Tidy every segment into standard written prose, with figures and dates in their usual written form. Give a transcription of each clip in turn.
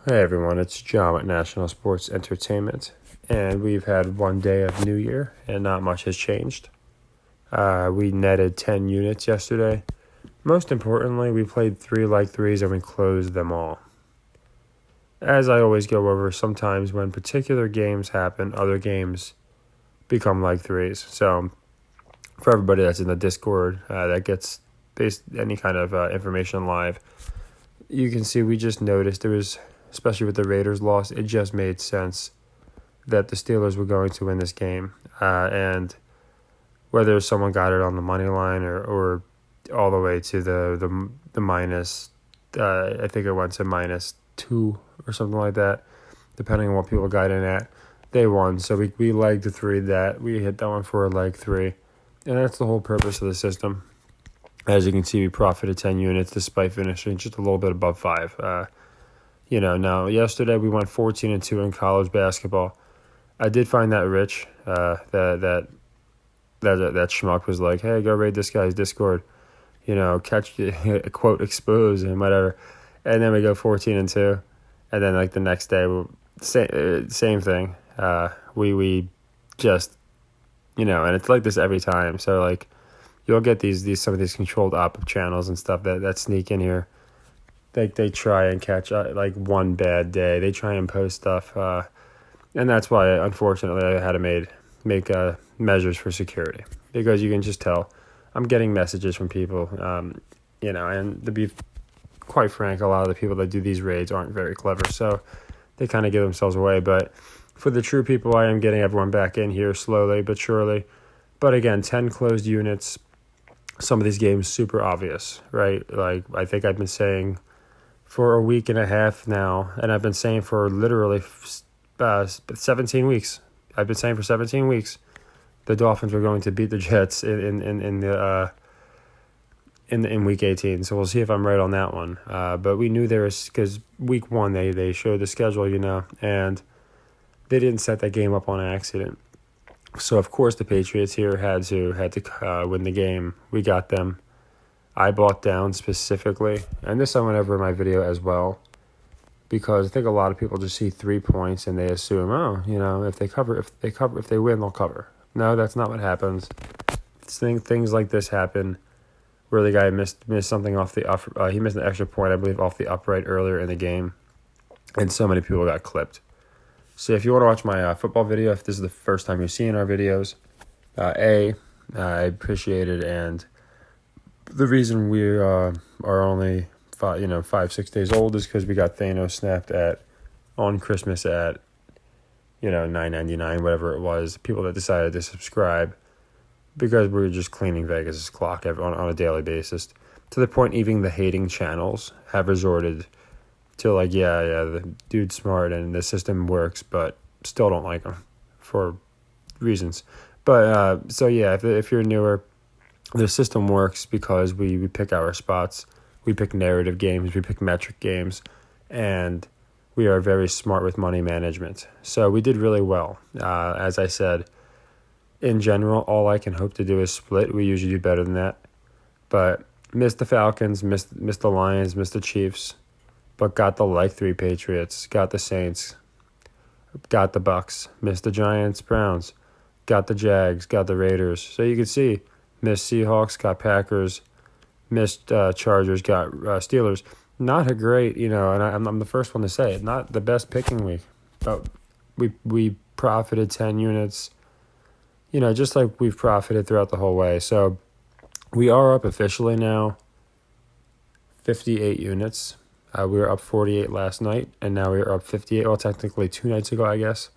Hey everyone, it's John at National Sports Entertainment, and we've had one day of New Year, and not much has changed. We netted 10 units yesterday. Most importantly, we played 3 like threes and we closed them all. As I always go over, sometimes when particular games happen, other games become like threes. So, for everybody that's in the Discord that gets any kind of information live, you can see we just noticed there was, especially with the Raiders loss, it just made sense that the Steelers were going to win this game. And whether someone got it on the money line or all the way to the minus, I think it went to -2 or something like that, depending on what people got in at, they won. So we legged the three that we hit that one for a leg three. And that's the whole purpose of the system. As you can see, we profited 10 units despite finishing just a little bit above 5. Now yesterday we went 14-2 in college basketball. I did find that rich. That schmuck was like, "Hey, go raid this guy's Discord. Catch quote expose and whatever." And then we go 14-2, and then like the next day, same thing. We just and it's like this every time. So like you'll get some of these controlled op channels and stuff that sneak in here. They try and catch like one bad day. They try and post stuff, and that's why unfortunately I had to make measures for security, because you can just tell I'm getting messages from people, and to be quite frank, a lot of the people that do these raids aren't very clever, so they kind of give themselves away. But for the true people, I am getting everyone back in here slowly but surely. But again, 10 closed units. Some of these games super obvious, right? Like I think I've been saying for a week and a half now, and I've been saying for literally 17 weeks. I've been saying for 17 weeks the Dolphins were going to beat the Jets in week 18. So we'll see if I'm right on that one. But we knew there was, because week 1 they showed the schedule, and they didn't set that game up on accident. So of course the Patriots here had to win the game. We got them. I bought down specifically, and this I went over in my video as well, because I think a lot of people just see 3 points and they assume, if they win, they'll cover. No, that's not what happens. Things like this happen, where the guy missed something off the he missed an extra point, I believe, off the upright earlier in the game, and so many people got clipped. So if you want to watch my football video, if this is the first time you're seeing our videos, I appreciate it. And the reason we are only 5-6 days old is because we got Thanos snapped on Christmas at $9.99, whatever it was. People that decided to subscribe because we were just cleaning Vegas' clock on a daily basis, to the point even the hating channels have resorted to like, the dude's smart and the system works, but still don't like him for reasons. But so yeah, if you're newer, the system works because we pick our spots, we pick narrative games, we pick metric games, and we are very smart with money management. So we did really well. As I said, in general, all I can hope to do is split. We usually do better than that, but missed the Falcons, missed the Lions, missed the Chiefs, but got the like 3 Patriots, got the Saints, got the Bucks, missed the Giants, Browns, got the Jags, got the Raiders. So you can see, missed Seahawks, got Packers, missed Chargers, got Steelers. Not a great, and I'm the first one to say it, not the best picking week, but we profited 10 units, just like we've profited throughout the whole way. So we are up officially now 58 units. We were up 48 last night, and now we're up 58. Well, technically 2 nights ago, I guess.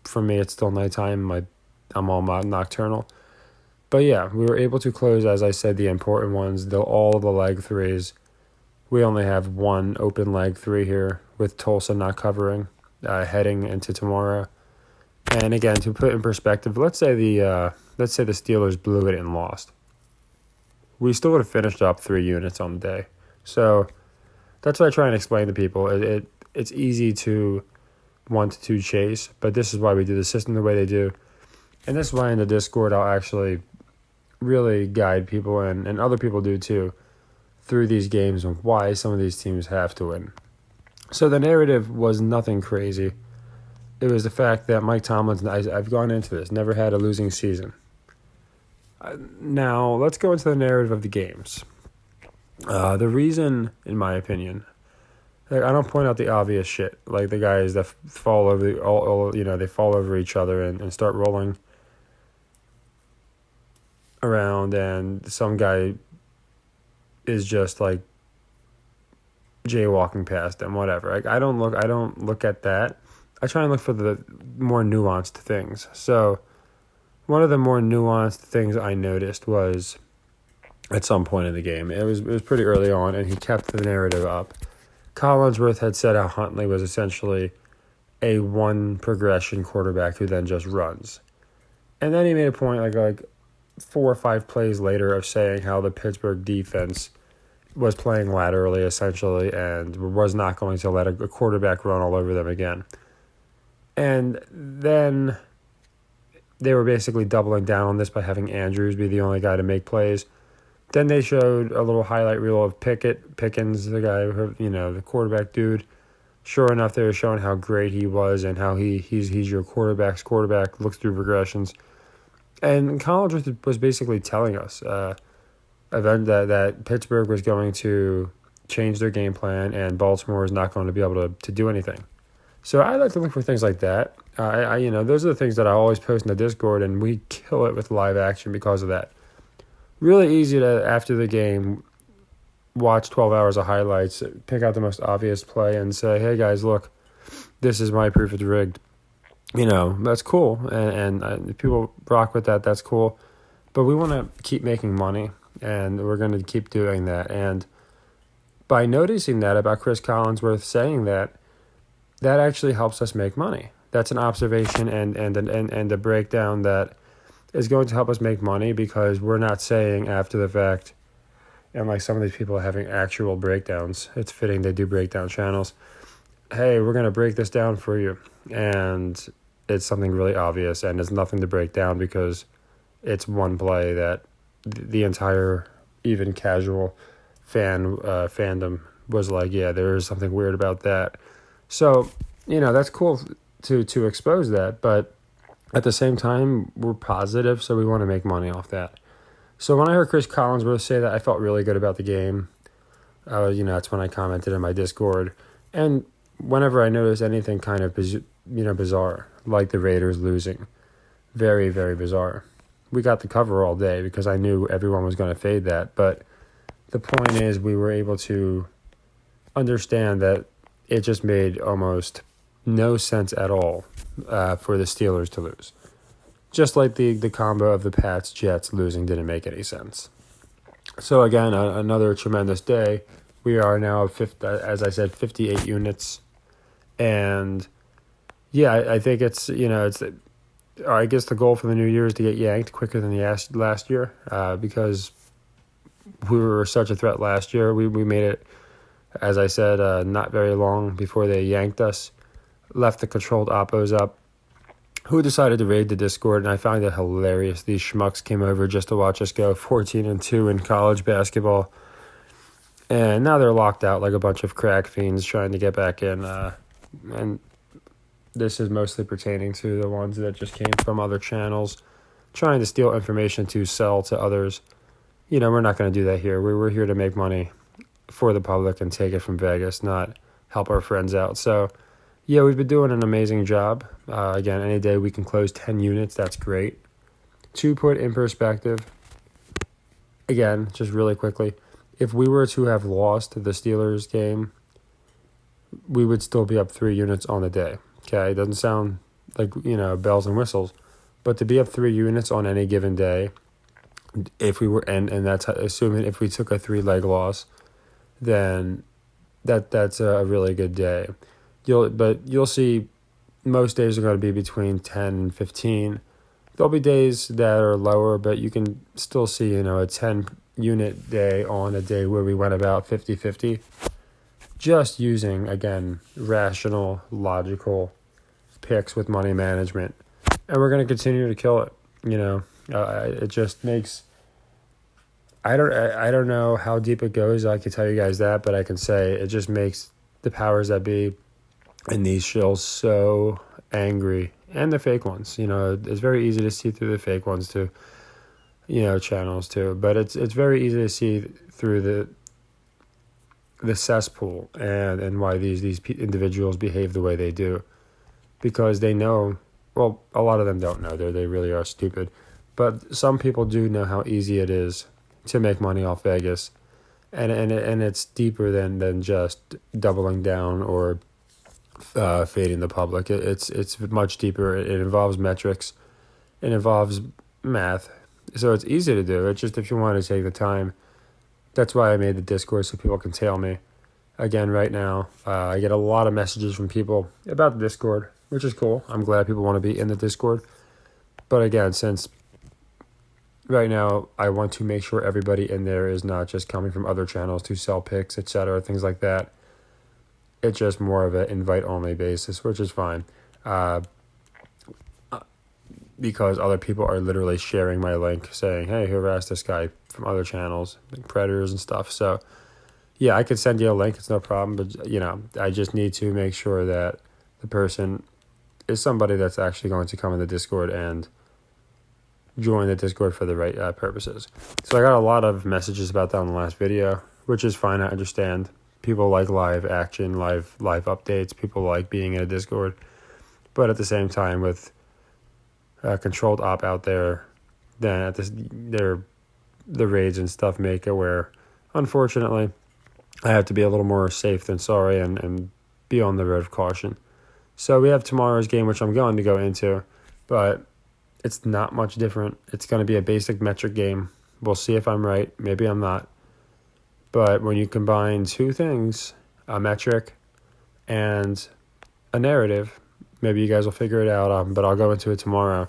For me, it's still nighttime. I'm all nocturnal. But yeah, we were able to close, as I said, the important ones, all of the leg threes. We only have one open leg 3 here, with Tulsa not covering, heading into tomorrow. And again, to put in perspective, let's say the Steelers blew it and lost. We still would have finished up 3 units on the day. So that's what I try and explain to people. It's easy to want to chase, but this is why we do the system the way they do. And this is why in the Discord I'll actually really guide people, and other people do too, through these games and why some of these teams have to win. So the narrative was nothing crazy. It was the fact that Mike Tomlin, I've gone into this, never had a losing season. Now, let's go into the narrative of the games. The reason, in my opinion, like, I don't point out the obvious shit, like the guys that fall over, they fall over each other and start rolling around, and some guy is just like jaywalking past them, whatever. Like, I don't look at that. I try and look for the more nuanced things. So one of the more nuanced things I noticed was at some point in the game, it was pretty early on, and he kept the narrative up. Collinsworth had said how Huntley was essentially a one progression quarterback who then just runs. And then he made a point like 4 or 5 plays later of saying how the Pittsburgh defense was playing laterally essentially and was not going to let a quarterback run all over them again. And then they were basically doubling down on this by having Andrews be the only guy to make plays. Then they showed a little highlight reel of Pickens, the guy, the quarterback dude. Sure enough, they were showing how great he was and how he's your quarterback's quarterback, looks through progressions. And Collinsworth was basically telling us that Pittsburgh was going to change their game plan and Baltimore is not going to be able to do anything. So I like to look for things like that. Those are the things that I always post in the Discord, and we kill it with live action because of that. Really easy to, after the game, watch 12 hours of highlights, pick out the most obvious play, and say, hey, guys, look, this is my proof it's rigged. That's cool, and if people rock with that, that's cool. But we want to keep making money, and we're going to keep doing that. And by noticing that about Chris Collinsworth saying that actually helps us make money. That's an observation and a breakdown that is going to help us make money because we're not saying after the fact, and like some of these people are having actual breakdowns. It's fitting they do breakdown channels. Hey, we're going to break this down for you. And it's something really obvious, and there's nothing to break down because it's one play that the entire, even casual fandom was like, yeah, there is something weird about that. So, that's cool to expose that, but at the same time, we're positive, so we want to make money off that. So when I heard Chris Collinsworth say that, I felt really good about the game. That's when I commented in my Discord. And whenever I notice anything kind of, bizarre, like the Raiders losing, very, very bizarre. We got the cover all day because I knew everyone was going to fade that. But the point is we were able to understand that it just made almost no sense at all for the Steelers to lose. Just like the combo of the Pats-Jets losing didn't make any sense. So again, another tremendous day. We are now, as I said, 58 units. And yeah, I think it's, I guess the goal for the new year is to get yanked quicker than the last year because we were such a threat last year. We made it, as I said, not very long before they yanked us, left the controlled oppos up, who decided to raid the Discord, and I find it hilarious. These schmucks came over just to watch us go 14-2 in college basketball, and now they're locked out like a bunch of crack fiends trying to get back in, and this is mostly pertaining to the ones that just came from other channels, trying to steal information to sell to others. We're not going to do that here. We're here to make money for the public and take it from Vegas, not help our friends out. So, yeah, we've been doing an amazing job. Again, any day we can close 10 units, that's great. To put in perspective, again, just really quickly, if we were to have lost the Steelers game, we would still be up 3 units on the day. Okay, it doesn't sound like, bells and whistles, but to be up 3 units on any given day, if we were, and that's assuming if we took a 3-leg loss, then that's a really good day. You'll see most days are going to be between 10 and 15. There'll be days that are lower, but you can still see, a 10-unit day on a day where we went about 50-50. Just using, again, rational, logical picks with money management. And we're going to continue to kill it. It just makes... I don't know how deep it goes. I can tell you guys that, but I can say it just makes the powers that be and these shills so angry, and the fake ones. It's very easy to see through the fake ones too. Channels too, but it's very easy to see through the cesspool and why these individuals behave the way they do, because they know. Well, a lot of them don't know. They really are stupid, but some people do know how easy it is to make money off Vegas, and it's deeper than just doubling down or fading the public. It's much deeper. It involves metrics, it involves math, so it's easy to do. It's just if you want to take the time. That's why I made the Discord so people can tail me. Again, right now, I get a lot of messages from people about the Discord, which is cool. I'm glad people want to be in the Discord. But again, since right now I want to make sure everybody in there is not just coming from other channels to sell picks, etc., things like that. It's just more of an invite-only basis, which is fine. Because other people are literally sharing my link saying, hey, harass this guy from other channels, like Predators and stuff. So, yeah, I could send you a link. It's no problem. But, I just need to make sure that the person is somebody that's actually going to come in the Discord and join the Discord for the right purposes. So I got a lot of messages about that in the last video, which is fine. I understand. People like live action, live updates. People like being in a Discord. But at the same time, with controlled op out there, then the raids and stuff make it where, unfortunately, I have to be a little more safe than sorry and be on the road of caution. So we have tomorrow's game, which I'm going to go into, but it's not much different. It's going to be a basic metric game. We'll see if I'm right. Maybe I'm not. But when you combine two things, a metric and a narrative, maybe you guys will figure it out, but I'll go into it tomorrow.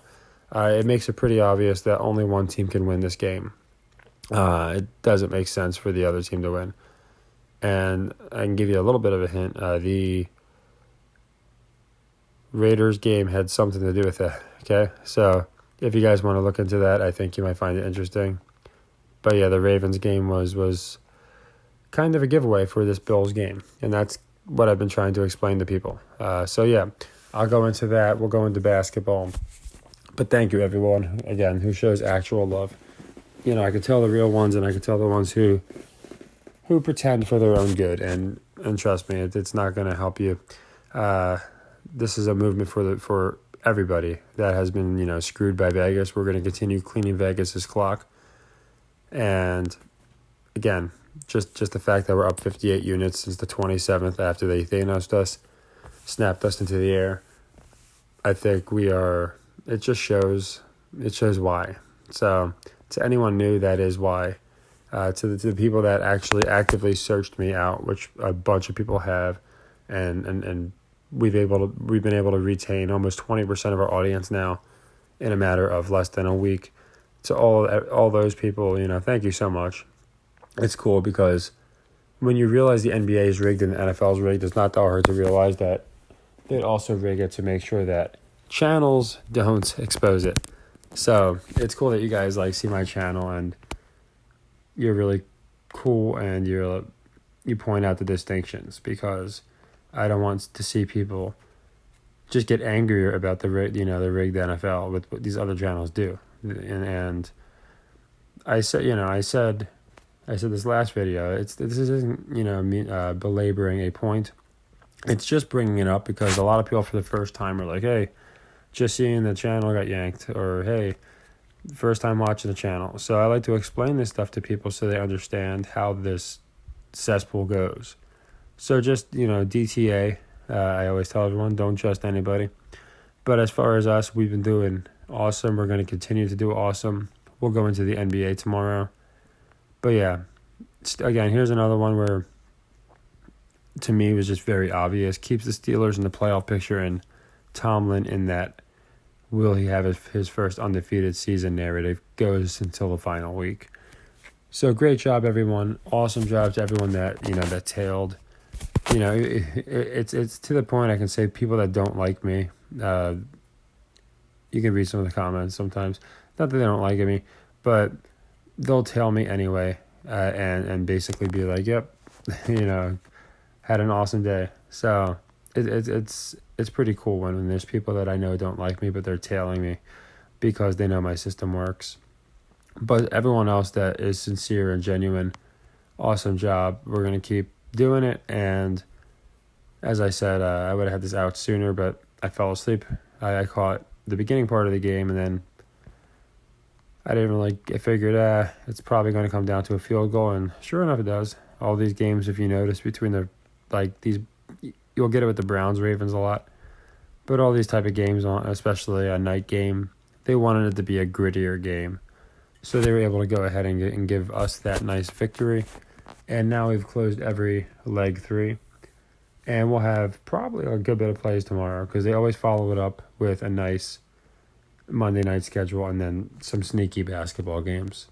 It makes it pretty obvious that only one team can win this game. It doesn't make sense for the other team to win. And I can give you a little bit of a hint. The Raiders game had something to do with it, okay? So if you guys want to look into that, I think you might find it interesting. But yeah, the Ravens game was kind of a giveaway for this Bills game. And that's what I've been trying to explain to people. So yeah, I'll go into that. We'll go into basketball. But thank you, everyone, again, who shows actual love. I can tell the real ones, and I can tell the ones who pretend for their own good. And trust me, it's not going to help you. This is a movement for everybody that has been, screwed by Vegas. We're going to continue cleaning Vegas's clock. And again, just the fact that we're up 58 units since the 27th after they Thanos'd us, snapped us into the air. I think we are. It shows why. So to anyone new, that is why. To the people that actually actively searched me out, which a bunch of people have, and we've been able to retain almost 20% of our audience now in a matter of less than a week. To all those people, thank you so much. It's cool because when you realize the NBA is rigged and the NFL is rigged, it's not that hard to realize that they'd also rig it to make sure that channels don't expose it. So it's cool that you guys see my channel and you're really cool and you point out the distinctions, because I don't want to see people just get angrier about the rigged NFL with what these other channels do. And I said this last video, this isn't me belaboring a point. It's just bringing it up because a lot of people for the first time are like, hey, just seeing the channel got yanked, or hey, first time watching the channel. So I like to explain this stuff to people so they understand how this cesspool goes. So just, DTA, I always tell everyone, don't trust anybody. But as far as us, we've been doing awesome. We're going to continue to do awesome. We'll go into the NBA tomorrow. But yeah, again, here's another one where, to me, was just very obvious. Keeps the Steelers in the playoff picture, and Tomlin in that will he have his first undefeated season narrative goes until the final week. So great job, everyone. Awesome job to everyone that tailed. It's to the point I can say people that don't like me. You can read some of the comments sometimes. Not that they don't like me, but they'll tail me anyway, and basically be like, yep, had an awesome day. So it's pretty cool when there's people that I know don't like me, but they're tailing me because they know my system works. But everyone else that is sincere and genuine, awesome job. We're going to keep doing it. And as I said, I would have had this out sooner, but I fell asleep. I caught the beginning part of the game, and then I didn't really, I figured it's probably going to come down to a field goal. And sure enough, it does. All these games, if you notice, between you'll get it with the Browns, Ravens a lot. But all these type of games, especially a night game, they wanted it to be a grittier game. So they were able to go ahead and give us that nice victory. And now we've closed every leg 3. And we'll have probably a good bit of plays tomorrow because they always follow it up with a nice Monday night schedule and then some sneaky basketball games.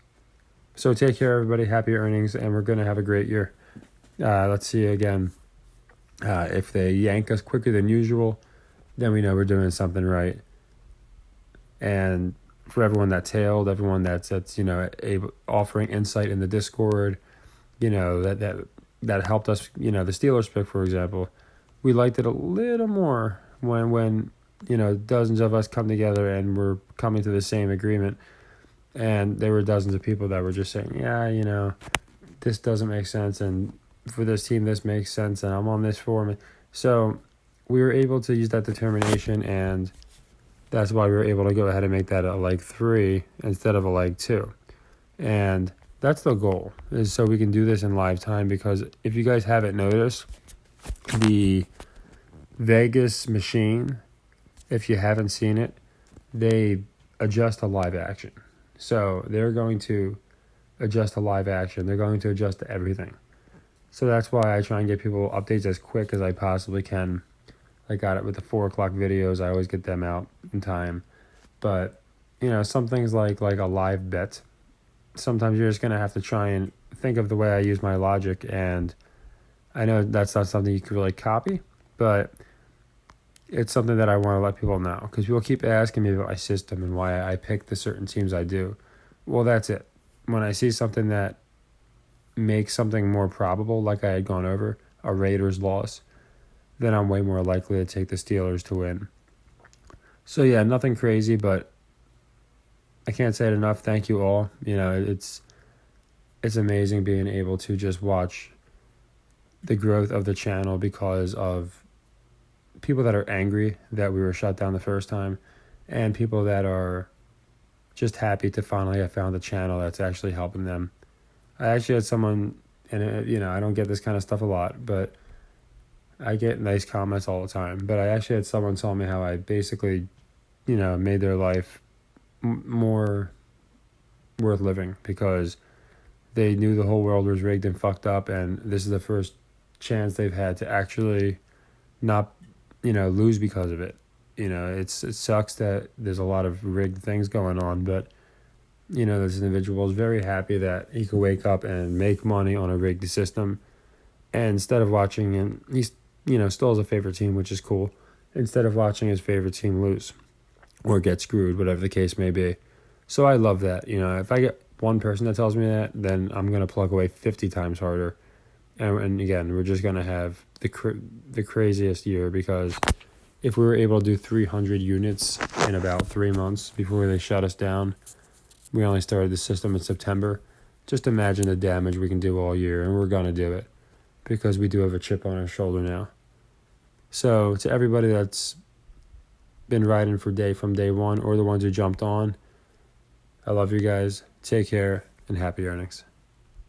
So take care, everybody. Happy earnings, and we're going to have a great year. Let's see again. If they yank us quicker than usual, then we know we're doing something right. And for everyone that tailed, everyone that's offering insight in the Discord, that helped us. The Steelers pick, for example, we liked it a little more when dozens of us come together and we're coming to the same agreement. And there were dozens of people that were just saying, yeah, this doesn't make sense, and for this team this makes sense, and I'm on this form. So we were able to use that determination, and that's why we were able to go ahead and make that a leg 3 instead of a leg 2. And that's the goal, is so we can do this in live time, because if you guys haven't noticed, the Vegas machine, if you haven't seen it, they adjust to live action. So they're going to adjust to live action. They're going to adjust to everything. So that's why I try and get people updates as quick as I possibly can. I got it with the 4 o'clock videos. I always get them out in time. But, some things like a live bet, sometimes you're just going to have to try and think of the way I use my logic. And I know that's not something you can really copy, but it's something that I want to let people know, because people keep asking me about my system and why I pick the certain teams I do. Well, that's it. When I see something that makes something more probable, like I had gone over, a Raiders loss, then I'm way more likely to take the Steelers to win. So yeah, nothing crazy, but I can't say it enough. Thank you all. It's amazing being able to just watch the growth of the channel because of people that are angry that we were shut down the first time, and people that are just happy to finally have found a channel that's actually helping them. I actually had someone, and I don't get this kind of stuff a lot, but I get nice comments all the time. But I actually had someone tell me how I basically, made their life more worth living, because they knew the whole world was rigged and fucked up, and this is the first chance they've had to actually not lose because of it. It sucks that there's a lot of rigged things going on, but this individual is very happy that he could wake up and make money on a rigged system, and instead of watching, and he's still has a favorite team, which is cool, instead of watching his favorite team lose or get screwed, whatever the case may be. So I love that. If I get one person that tells me that, then I'm going to plug away 50 times harder. And again, we're just going to have the craziest year, because if we were able to do 300 units in about 3 months before they shut us down, we only started the system in September. Just imagine the damage we can do all year, and we're going to do it, because we do have a chip on our shoulder now. So to everybody that's been riding from day one, or the ones who jumped on, I love you guys. Take care, and happy earnings.